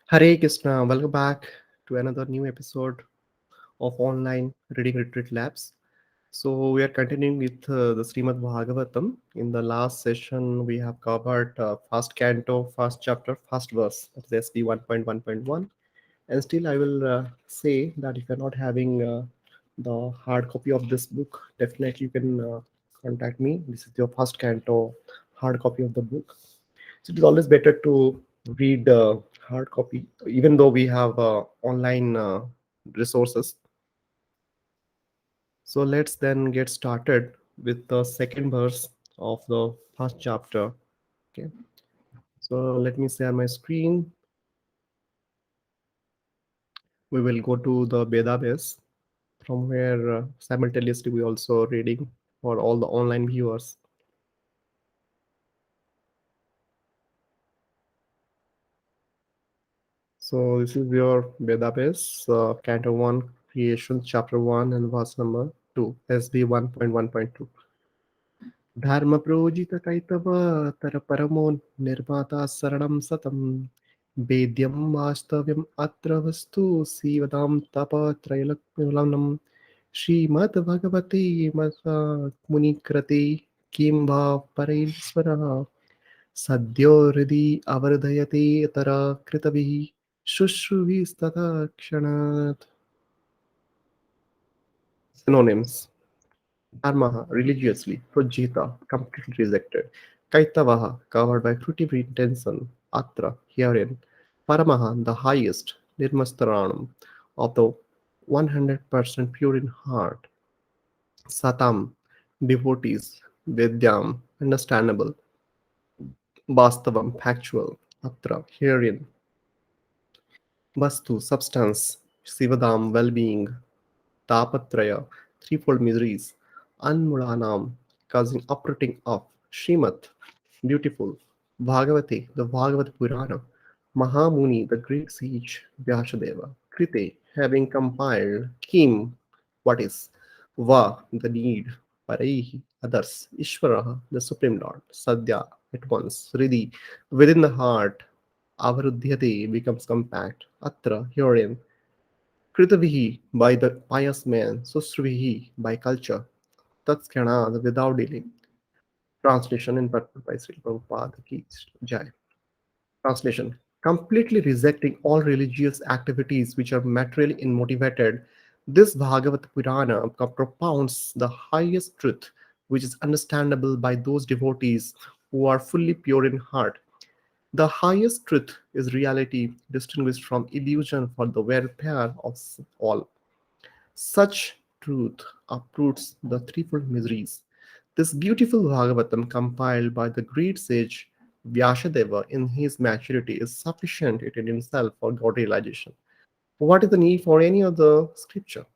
Hare Krishna, welcome back to another new episode of online reading retreat labs. So we are continuing with the Śrīmad Bhāgavatam. In the last session, we have covered first canto, first chapter, first verse. That is SB 1.1.1. And still, I will say that if you're not having the hard copy of this book, definitely you can contact me. This is your first canto hard copy of the book. So it is always better to read hard copy, even though we have online resources. So let's then get started with the second verse of the first chapter. Okay. So let me share my screen. We will go to the database from where simultaneously we also reading for all the online viewers. So this is your database, Canto 1, Creation, Chapter 1, and verse number 2, SB 1.1.2. धर्मप्रोजितकैतवतर परमो निर्माता शरणं सतं वेद्यं वास्तव्यम् अत्र वस्तु सीवतां तपत्रैलोक्यमूलं श्रीमद्भगवते मुनिकृते किं वा परैश्वरः सद्यो हृदि अवर्धयते तरा कृतभिः शुश्रूषिस्तथा क्षणात्. Synonyms: Dharmaha, religiously; Projita, completely rejected; Kaitavaha, covered by fruitive intention; Atra, herein; Paramaha, the highest; Nirmastaranam, of the 100% pure in heart; Satam, devotees; Vedyam, understandable; Vastavam, factual; Atra, herein; Vastu, substance; Sivadam, well-being; Tapatraya, threefold miseries; Anmulanam, causing uprooting of; Shrimat, beautiful; Bhagavati, the Bhagavad Purana; Mahamuni, the great sage; Vyasadeva, Krite, having compiled; Kim, what is; Va, the need; Paraihi, others; Ishvaraha, the Supreme Lord; Sadhya, at once; Hridi, within the heart; Avaruddhyate, becomes compact; Atra, herein; Kritavihi, by the pious man; Susruvihi, by culture; Tatskana, without delay. Translation in purport by Srila Prabhupada Ki Jai. Translation: completely rejecting all religious activities which are materially motivated, this Bhagavad Purana propounds the highest truth which is understandable by those devotees who are fully pure in heart. The highest truth is reality distinguished from illusion for the welfare of all. Such truth uproots the threefold miseries. This beautiful Bhagavatam, compiled by the great sage Vyasadeva in his maturity, is sufficient in itself for God realization. What is the need for any other scripture?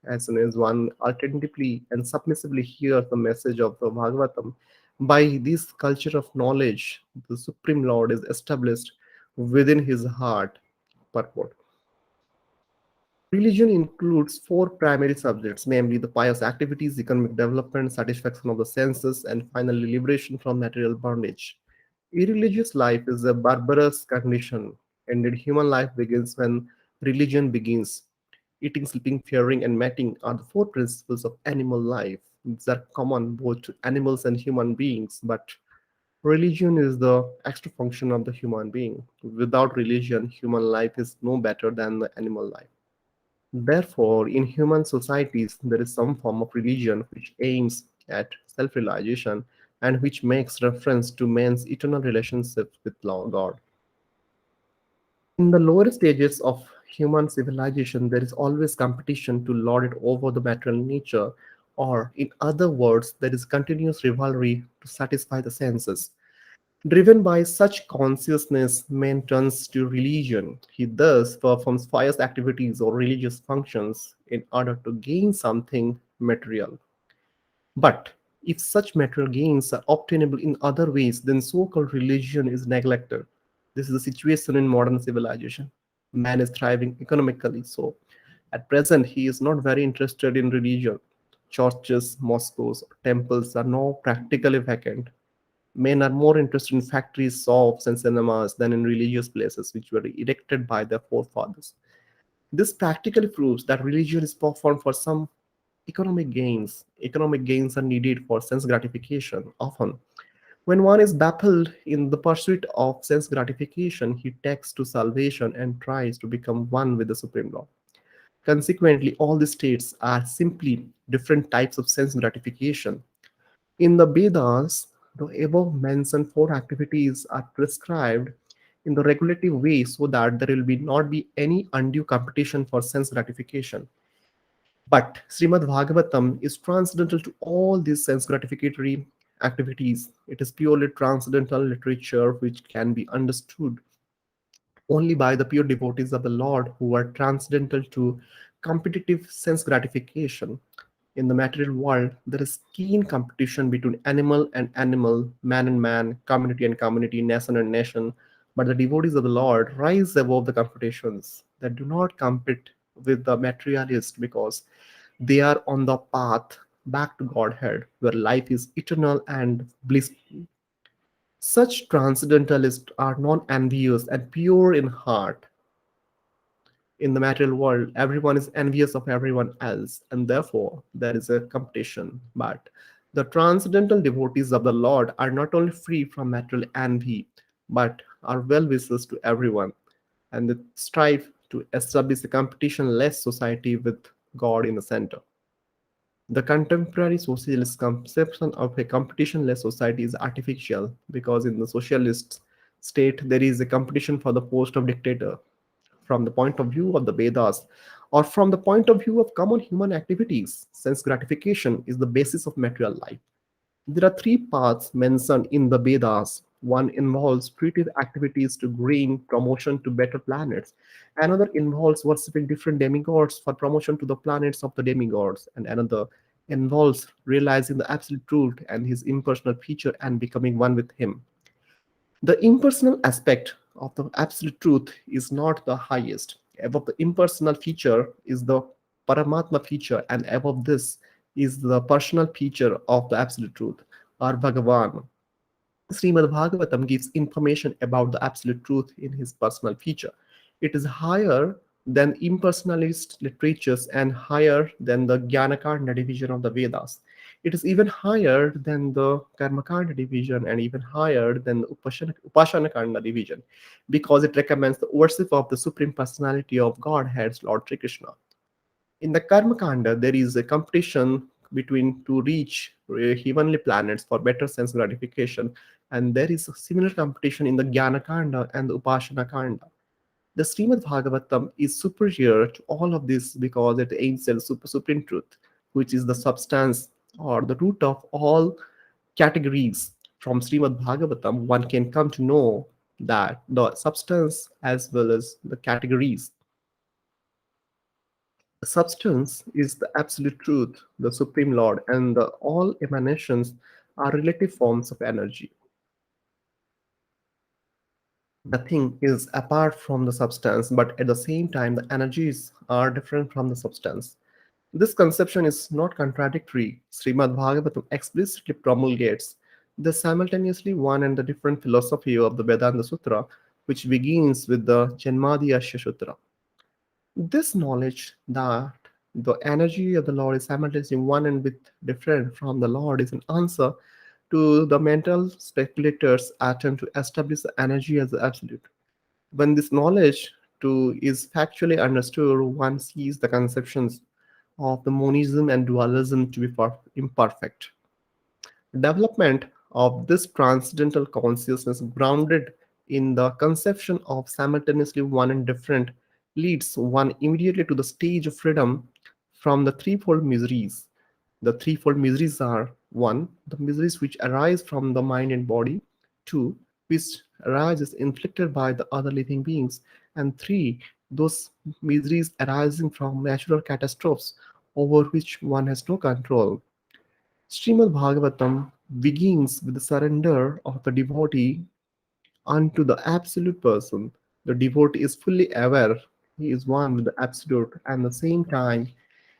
As soon as one attentively and submissively hears the message of the Bhagavatam, by this culture of knowledge, the Supreme Lord is established within his heart. Purport: religion includes four primary subjects, namely the pious activities, economic development, satisfaction of the senses, and finally liberation from material bondage. Irreligious life is a barbarous condition. Indeed, human life begins when religion begins. Eating, sleeping, fearing, and mating are the four principles of animal life. These are common both to animals and human beings, but religion is the extra function of the human being. Without religion, human life is no better than the animal life. Therefore, in human societies, there is some form of religion which aims at self realization and which makes reference to man's eternal relationship with God. In the lower stages of human civilization, there is always competition to lord it over the material nature, or, in other words, there is continuous rivalry to satisfy the senses. Driven by such consciousness, man turns to religion. He thus performs pious activities or religious functions in order to gain something material. But if such material gains are obtainable in other ways, then so called religion is neglected. This is the situation in modern civilization. Man is thriving economically, so at present he is not very interested in religion. Churches, mosques, temples are now practically vacant. Men are more interested in factories, shops, and cinemas than in religious places which were erected by their forefathers. This practically proves that religion is performed for some economic gains. Economic gains are needed for sense gratification. Often, when one is baffled in the pursuit of sense gratification, he takes to salvation and tries to become one with the Supreme Law. Consequently, all the states are simply different types of sense gratification. In the Vedas, the above mentioned four activities are prescribed in the regulative way so that there will not be any undue competition for sense gratification. But Srimad Bhagavatam is transcendental to all these sense gratificatory activities. It is purely transcendental literature which can be understood only by the pure devotees of the Lord who are transcendental to competitive sense gratification. In the material world, there is keen competition between animal and animal, man and man, community and community, nation and nation. But the devotees of the Lord rise above the competitions that do not compete with the materialist because they are on the path back to Godhead, where life is eternal and blissful. Such transcendentalists are non envious and pure in heart. In the material world, everyone is envious of everyone else, and therefore there is a competition. But the transcendental devotees of the Lord are not only free from material envy, but are well wishers to everyone, and they strive to establish a competition-less society with God in the center. The contemporary socialist conception of a competition-less society is artificial because in the socialist state there is a competition for the post of dictator from the point of view of the Vedas or from the point of view of common human activities, since gratification is the basis of material life. There are three paths mentioned in the Vedas. One involves creative activities to bring promotion to better planets. Another involves worshipping different demigods for promotion to the planets of the demigods. And another involves realizing the absolute truth and his impersonal feature and becoming one with him. The impersonal aspect of the absolute truth is not the highest. Above the impersonal feature is the Paramatma feature, and above this is the personal feature of the absolute truth, or Bhagavan. Srimad Bhagavatam gives information about the absolute truth in his personal feature. It is higher than impersonalist literatures and higher than the Jnanakanda division of the Vedas. It is even higher than the Karmakanda division and even higher than the Upashanakanda division because it recommends the worship of the Supreme Personality of Godhead, Lord Sri Krishna. In the Karma Kanda, there is a competition between to reach heavenly planets for better sense gratification, and there is a similar competition in the Jnana Kanda and the Upasana Kanda. The Srimad Bhagavatam is superior to all of this because it aims at supreme truth, which is the substance or the root of all categories. From Srimad Bhagavatam, one can come to know that the substance as well as the categories. The substance is the absolute truth, the Supreme Lord, and all emanations are relative forms of energy. Nothing is apart from the substance, but at the same time, the energies are different from the substance. This conception is not contradictory. Srimad Bhagavatam explicitly promulgates the simultaneously one and the different philosophy of the Vedanta Sutra, which begins with the Janmadhyasya Sutra. This knowledge that the energy of the Lord is simultaneously one and with different from the Lord is an answer to the mental speculators' attempt to establish the energy as the absolute. When this knowledge too is factually understood, one sees the conceptions of the monism and dualism to be imperfect. Development of this transcendental consciousness, grounded in the conception of simultaneously one and different, leads one immediately to the stage of freedom from the threefold miseries. The threefold miseries are: 1. The miseries which arise from the mind and body; 2. Which arises inflicted by the other living beings; and 3. Those miseries arising from natural catastrophes over which one has no control. Srimad Bhagavatam begins with the surrender of the devotee unto the Absolute Person. The devotee is fully aware he is one with the Absolute and at the same time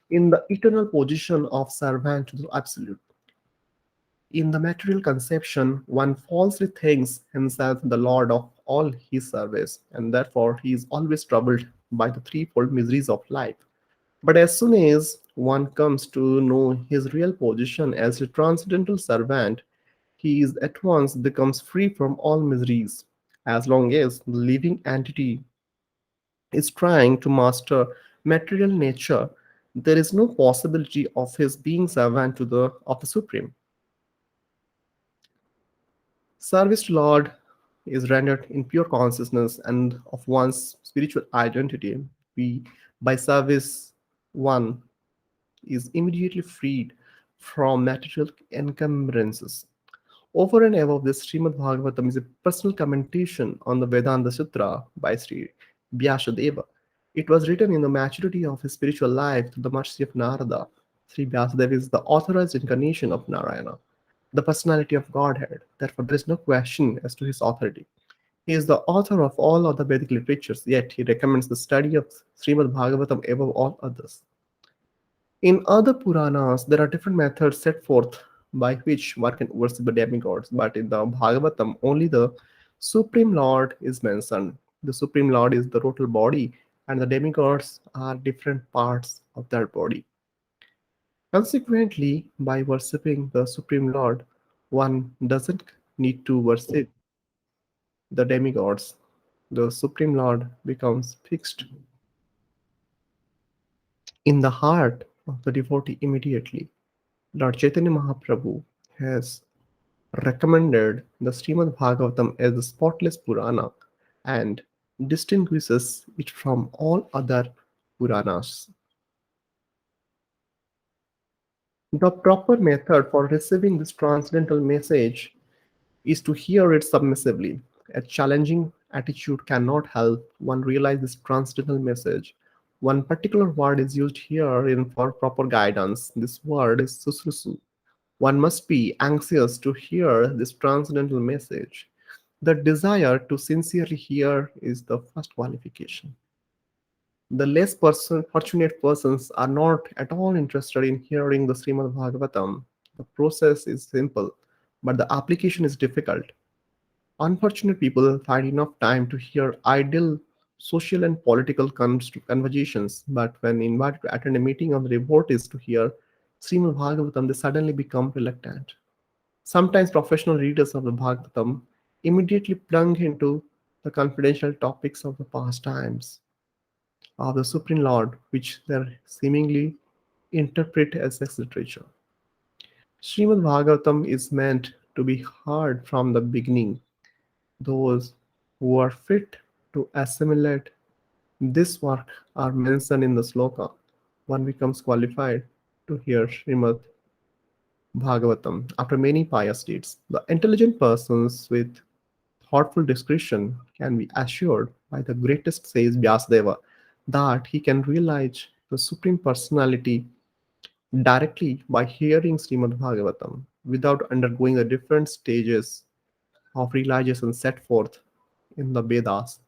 in the eternal position of servant to the Absolute. In the material conception, one falsely thinks himself the lord of all his service, and therefore he is always troubled by the threefold miseries of life. But as soon as one comes to know his real position as a transcendental servant, he is at once becomes free from all miseries. As long as the living entity is trying to master material nature, there is no possibility of his being servant to the of the Supreme. Service to Lord is rendered in pure consciousness and of one's spiritual identity. We, by service, one is immediately freed from material encumbrances. Over and above this, Srimad Bhagavatam is a personal commentation on the Vedanta Sutra by Sri Vyasadeva. It was written in the maturity of his spiritual life through the mercy of Narada. Sri Vyasadeva is the authorized incarnation of Narayana, the personality of Godhead. Therefore, there is no question as to his authority. He is the author of all other Vedic literatures, yet he recommends the study of Srimad Bhagavatam above all others. In other Puranas, there are different methods set forth by which one can worship the demigods, but in the Bhagavatam, only the Supreme Lord is mentioned. The Supreme Lord is the total body, and the demigods are different parts of that body. Consequently, by worshipping the Supreme Lord, one doesn't need to worship the demigods. The Supreme Lord becomes fixed in the heart of the devotee immediately. Lord Chaitanya Mahaprabhu has recommended the Srimad Bhagavatam as the spotless Purana and distinguishes it from all other Puranas. The proper method for receiving this transcendental message is to hear it submissively. A challenging attitude cannot help one realize this transcendental message. One particular word is used here in for proper guidance. This word is susrusu. One must be anxious to hear this transcendental message. The desire to sincerely hear is the first qualification. The fortunate persons are not at all interested in hearing the Srimad Bhagavatam. The process is simple, but the application is difficult. Unfortunate people find enough time to hear idle social and political conversations, but when invited to attend a meeting of the devotees to hear Srimad Bhagavatam, they suddenly become reluctant. Sometimes professional readers of the Bhagavatam immediately plunge into the confidential topics of the past times of the Supreme Lord, which they seemingly interpret as sex literature. Srimad Bhagavatam is meant to be heard from the beginning. Those who are fit to assimilate this work are mentioned in the sloka. One becomes qualified to hear Srimad Bhagavatam after many pious deeds. The intelligent persons with thoughtful discretion can be assured by the greatest sage Vyasadeva that he can realize the Supreme Personality directly by hearing Srimad Bhagavatam without undergoing the different stages of realization set forth in the Vedas.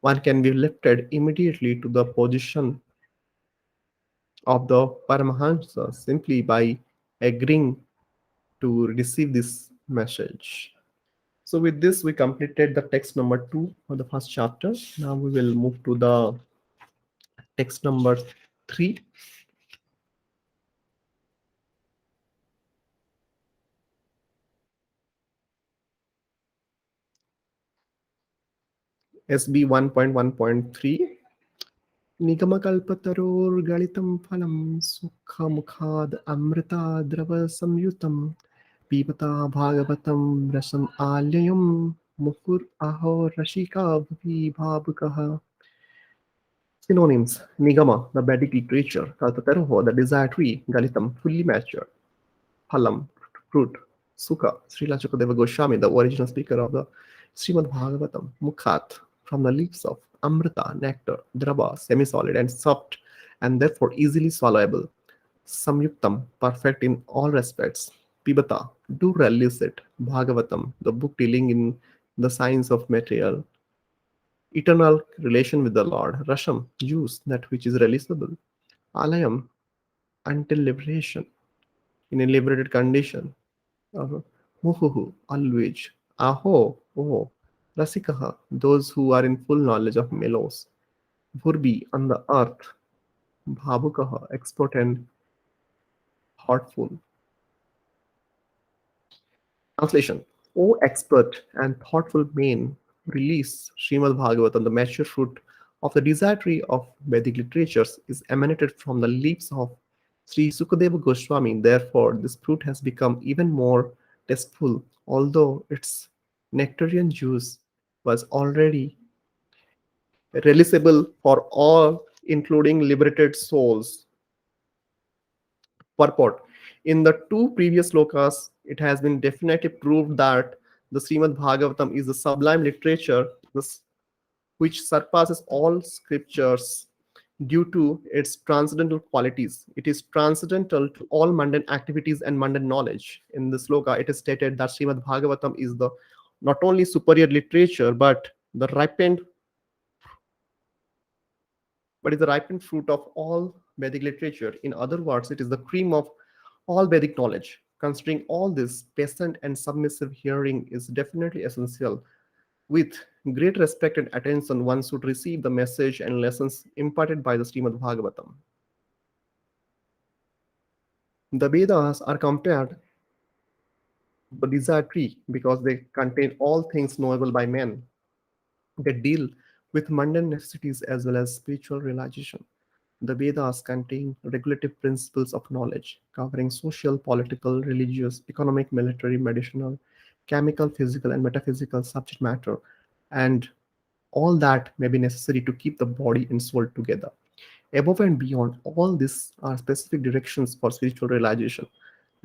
One can be lifted immediately to the position of the Paramahansa simply by agreeing to receive this message. So, with this, we completed the text number 2 of the first chapter. Now, we will move to the text number 3. SB 1.1.3. निगमकल्पतरोर्गलितं फलं सुखमुखाद् अमृताद्रवसंयुतं पिबता भागवतं रसम् आल्यं मुहुरहो रसिका भुवि भावुकः. Synonyms: Nigama, the Vedic literature; Kalpataruho, the desire tree; Galitam, fully matured; Phalam, fruit; Sukha, Srila Chukadeva Goswami, the original speaker of the Srimad Bhagavatam; Mukhat, from the lips of; Amrita, nectar; Draba, semi-solid and soft and therefore easily swallowable; Samyuktam, perfect in all respects; Pibata, do relish it; Bhagavatam, the book dealing in the science of material; eternal relation with the Lord; Rasham, juice, that which is releasable; Alayam, until liberation, in a liberated condition; or muhuhu, always, aho, oh, rasikaha, those who are in full knowledge of mellows, bhurbi, on the earth, bhabukaha, expert and thoughtful. Translation: O expert and thoughtful man, release Śrīmad Bhāgavatam, the mature fruit of the desire tree of Vedic literatures, is emanated from the lips of Sri Sukadeva Goswami. Therefore, this fruit has become even more tasteful, although its nectarian juice was already releasable for all, including liberated souls. Purport: in the two previous slokas, it has been definitely proved that the Srimad Bhagavatam is the sublime literature which surpasses all scriptures due to its transcendental qualities. It is transcendental to all mundane activities and mundane knowledge. In the sloka, it is stated that Srimad Bhagavatam is the not only superior literature but is the ripened fruit of all Vedic literature. In other words, it is the cream of all Vedic knowledge. Considering all this, patient and submissive hearing is definitely essential. With great respect and attention, one should receive the message and lessons imparted by the Srimad Bhagavatam. The Vedas are compared to the desire tree because they contain all things knowable by men. They deal with mundane necessities as well as spiritual realization. The Vedas contain regulative principles of knowledge, covering social, political, religious, economic, military, medicinal, chemical, physical, and metaphysical subject matter, and all that may be necessary to keep the body and soul together. Above and beyond all this are specific directions for spiritual realization.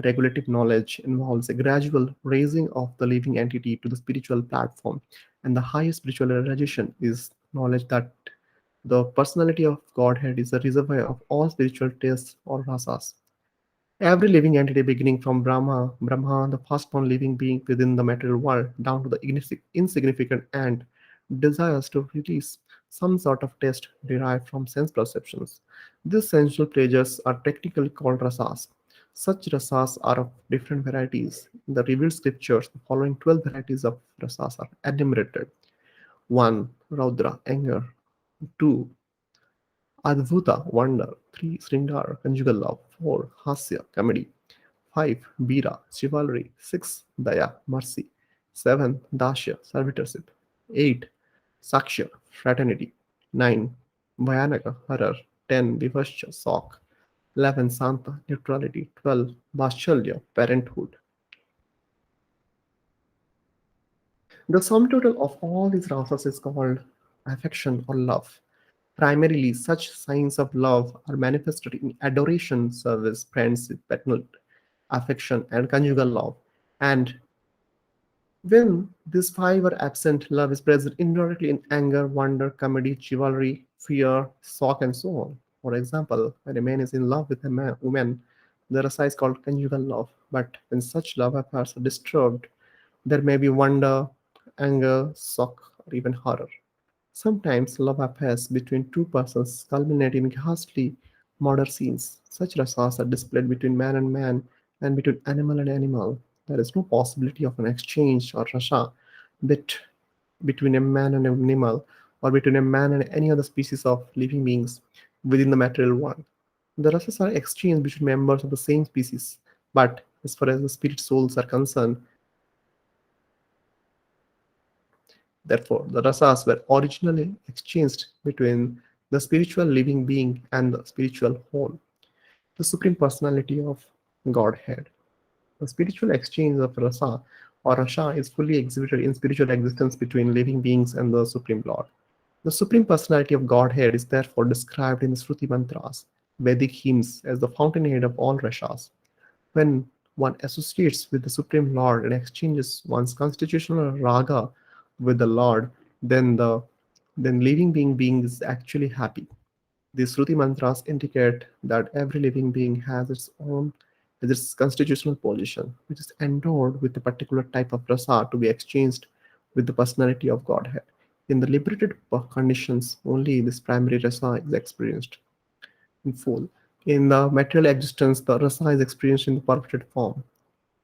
Regulative knowledge involves a gradual raising of the living entity to the spiritual platform, and the highest spiritual realization is knowledge that the personality of Godhead is the reservoir of all spiritual tastes or rasas. Every living entity, beginning from Brahma, the firstborn living being within the material world, down to the insignificant ant, desires to release some sort of taste derived from sense perceptions. These sensual pleasures are technically called rasas. Such rasas are of different varieties. In the revealed scriptures, the following 12 varieties of rasas are enumerated. 1. Raudra, anger. 2. Adbhuta, wonder. 3. Sringar, conjugal love. 4. Hasya, comedy. 5. Bira, chivalry. 6. Daya, mercy. 7. Dasya, servitorship. 8. Sakshya, fraternity. 9. Bhayanaka, horror. 10. Vivascha, shock. 11. Santa, neutrality. 12. Vatshalya, parenthood. The sum total of all these rasas is called affection or love. Primarily, such signs of love are manifested in adoration, service, friendship, paternal affection, and conjugal love. And when these five are absent, love is present indirectly in anger, wonder, comedy, chivalry, fear, shock, and so on. For example, when a man is in love with a woman, the rasa is called conjugal love. But when such love affairs are disturbed, there may be wonder, anger, shock, or even horror. Sometimes love affairs between two persons culminate in ghastly murder scenes. Such rasas are displayed between man and between animal and animal. There is no possibility of an exchange or rasa bit between a man and an animal or between a man and any other species of living beings within the material world. The rasas are exchanged between members of the same species, but as far as the spirit souls are concerned, therefore, the rasas were originally exchanged between the spiritual living being and the spiritual whole, the Supreme Personality of Godhead. The spiritual exchange of rasa or rasha is fully exhibited in spiritual existence between living beings and the Supreme Lord. The Supreme Personality of Godhead is therefore described in the Shruti mantras, Vedic hymns, as the fountainhead of all rashas. When one associates with the Supreme Lord and exchanges one's constitutional raga with the Lord, then the then living being is actually happy. These Shruti mantras indicate that every living being has its constitutional position, which is endowed with a particular type of rasa to be exchanged with the personality of Godhead. In the liberated conditions, only this primary rasa is experienced in full. In the material existence, the rasa is experienced in the perfected form.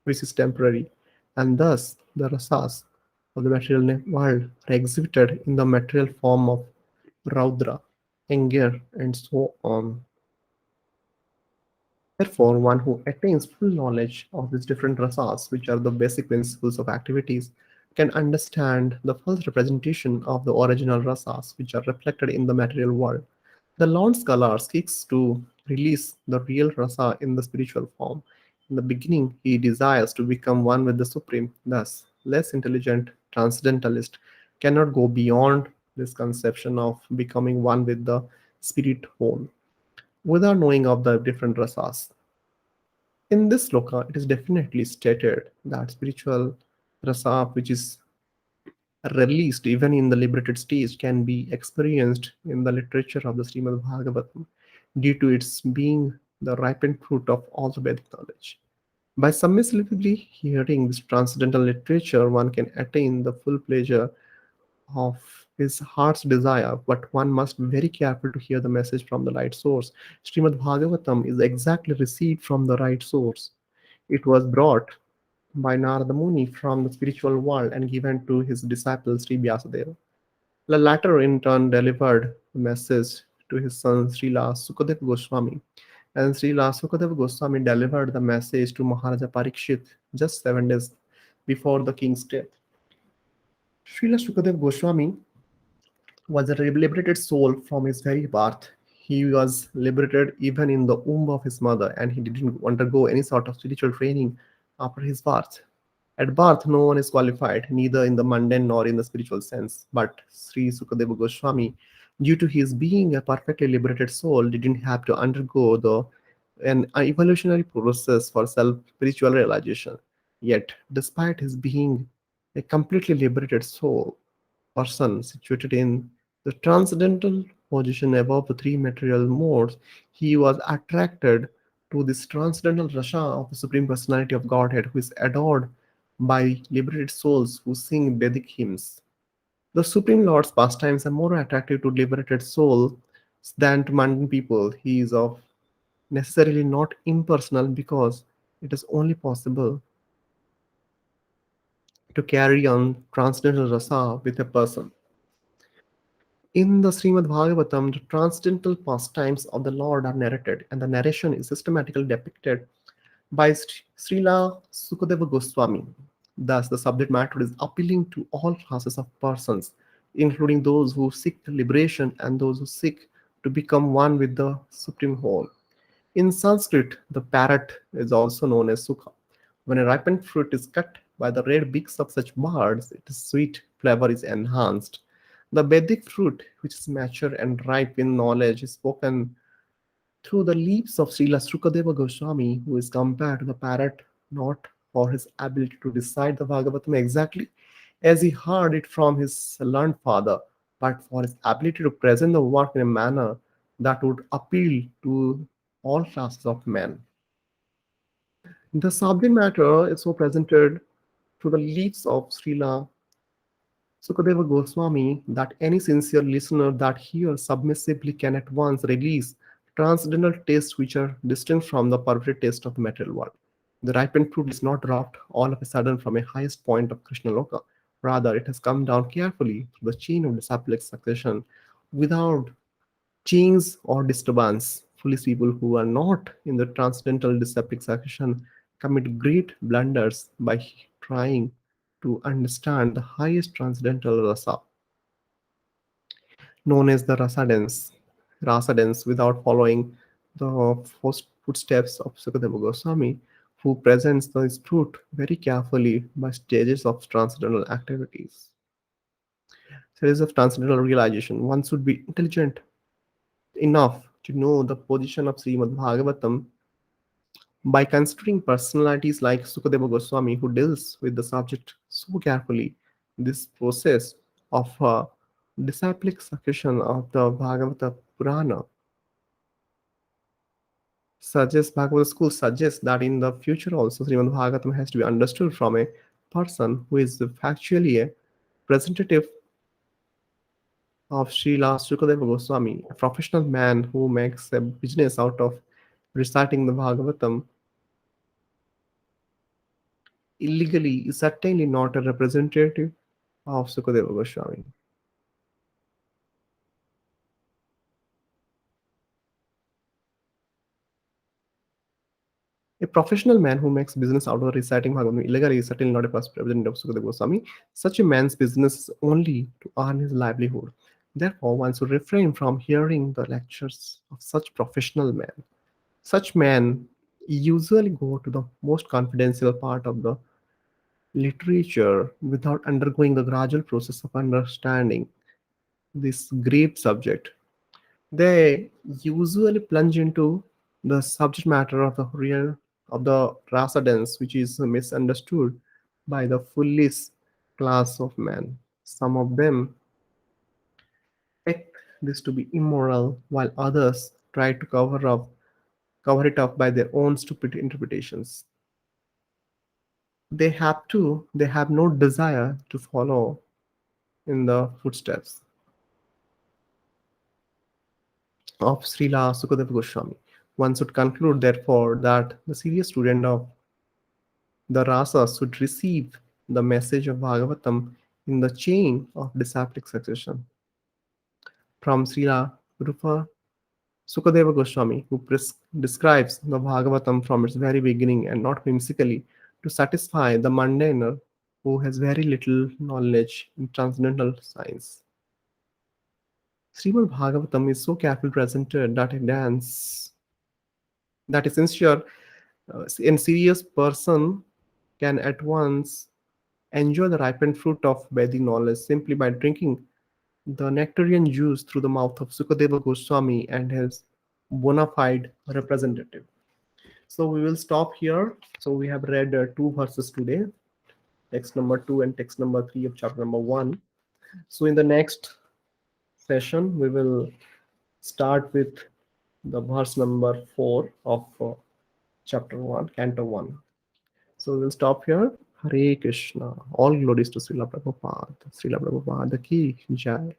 which is temporary, and thus the rasas of the material world are exhibited in the material form of Raudra, anger, and so on. Therefore, one who attains full knowledge of these different rasas, which are the basic principles of activities, can understand the first representation of the original rasas, which are reflected in the material world. The Lord scholar seeks to release the real rasa in the spiritual form. In the beginning, he desires to become one with the Supreme. Thus, less intelligent transcendentalist cannot go beyond this conception of becoming one with the spirit whole without knowing of the different rasas. In this sloka, it is definitely stated that spiritual rasa, which is released even in the liberated stage, can be experienced in the literature of the Śrīmad Bhāgavatam due to its being the ripened fruit of all the Vedic knowledge. By submissively hearing this transcendental literature, one can attain the full pleasure of his heart's desire, but one must be very careful to hear the message from the right source. Srimad Bhagavatam is exactly received from the right source. It was brought by Narada Muni from the spiritual world and given to his disciple Sri Vyasadeva. The latter in turn delivered the message to his son Srila Sukadeva Goswami, and Srila Sukadeva Goswami delivered the message to Maharaja Parikshit just 7 days before the king's death. Srila Sukadeva Goswami was a liberated soul from his very birth. He was liberated even in the womb of his mother, and he didn't undergo any sort of spiritual training after his birth. At birth, no one is qualified, neither in the mundane nor in the spiritual sense. But Sri Sukadeva Goswami, due to his being a perfectly liberated soul, didn't have to undergo an evolutionary process for self spiritual realization. Yet, despite his being a completely liberated soul, person situated in the transcendental position above the three material modes, he was attracted to this transcendental rasha of the Supreme Personality of Godhead, who is adored by liberated souls who sing Vedic hymns. The Supreme Lord's pastimes are more attractive to liberated souls than to mundane people. He is of necessarily not impersonal because it is only possible to carry on transcendental rasa with a person. In the Srimad Bhagavatam, the transcendental pastimes of the Lord are narrated, and the narration is systematically depicted by Srila Sukadeva Goswami. Thus, the subject matter is appealing to all classes of persons, including those who seek liberation and those who seek to become one with the Supreme Whole. In Sanskrit, the parrot is also known as sukha. When a ripened fruit is cut by the red beaks of such birds, its sweet flavor is enhanced. The Vedic fruit, which is mature and ripe in knowledge, is spoken through the lips of Srila Sukadeva Goswami, who is compared to the parrot not for his ability to recite the Bhagavatam exactly as he heard it from his learned father, but for his ability to present the work in a manner that would appeal to all classes of men. The subject matter is so presented through the lips of Srila Sukadeva Goswami that any sincere listener that hears submissively can at once release transcendental tastes which are distinct from the perverted taste of the material world. The ripened fruit is not dropped all of a sudden from a highest point of Krishna Loka. Rather, it has come down carefully through the chain of disciplic succession without change or disturbance. Foolish people who are not in the transcendental disciplic succession commit great blunders by trying to understand the highest transcendental rasa, known as the rasa dance, without following the first footsteps of Sukadeva Goswami, who presents this truth very carefully by stages of transcendental activities. Stages of transcendental realization. One should be intelligent enough to know the position of Srimad Bhagavatam by considering personalities like Sukadeva Goswami, who deals with the subject so carefully. This process of disciplic succession of the Bhagavata Purana suggests Bhagavata school suggests that in the future also Srimad Bhagavatam has to be understood from a person who is factually a representative of Srila Sukadeva Goswami, a professional man who makes a business out of reciting the Bhagavatam illegally is certainly not a representative of Sukadeva Goswami. A professional man who makes business out of reciting Bhagavatam illegally is certainly not a representative of Sukadeva Goswami. Such a man's business is only to earn his livelihood. Therefore, one should refrain from hearing the lectures of such professional men. Such men usually go to the most confidential part of the literature without undergoing the gradual process of understanding this grave subject. They usually plunge into the subject matter of the real of the rasa dance, which is misunderstood by the fullest class of men. Some of them expect this to be immoral, while others try to cover it up by their own stupid interpretations. They have no desire to follow in the footsteps of Srila Sukadeva Goswami. One should conclude, therefore, that the serious student of the rasa should receive the message of Bhagavatam in the chain of disciplic succession from Srila Rupa Sukadeva Goswami, who describes the Bhagavatam from its very beginning and not whimsically to satisfy the mundaner who has very little knowledge in transcendental science. Srimad Bhagavatam is so carefully presented that a dance that a sincere and serious person can at once enjoy the ripened fruit of Vedic knowledge simply by drinking the nectarian juice through the mouth of Sukadeva Goswami and his bona fide representative. So we will stop here. So we have read two verses today, text number 2 and text number 3 of chapter number 1. So in the next session, we will start with the verse number 4 of chapter 1, canto 1. So we'll stop here. Hare Krishna. All glories to Srila Prabhupada. Srila Prabhupada ki jai.